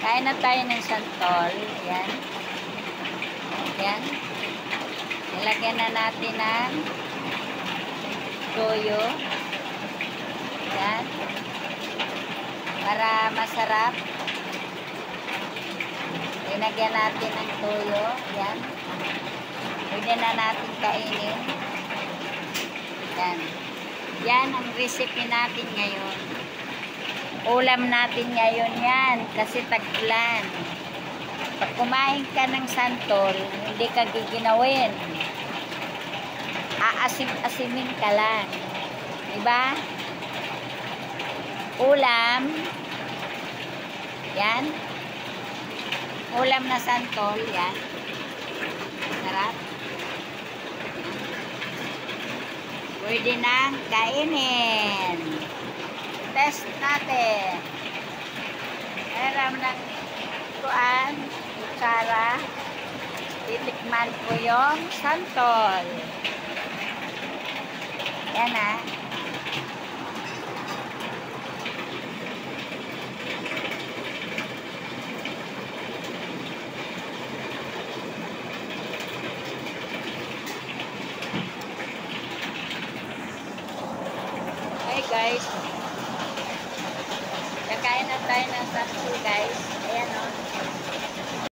Kain na tayo ng santol. Yan. Yan. Nilagyan na natin ng toyo. Yan. Para masarap. Linagyan natin ng toyo. Yan. Pwede na natin kainin. Yan. Yan ang recipe natin ngayon. Ulam natin ngayon yan. Kasi tag-ulan. Pag kumain ka ng santol, hindi ka giginawin. Aasim-asimin ka lang. Diba? Ulam. Yan. Ulam na santol. Yan. Sarap. Pwede nang kainin. Test natin. Meron ng kuan, kutsara. Titikman ko yung santol. Yan ah. Hey guys. Kakain na tayo ng santol guys.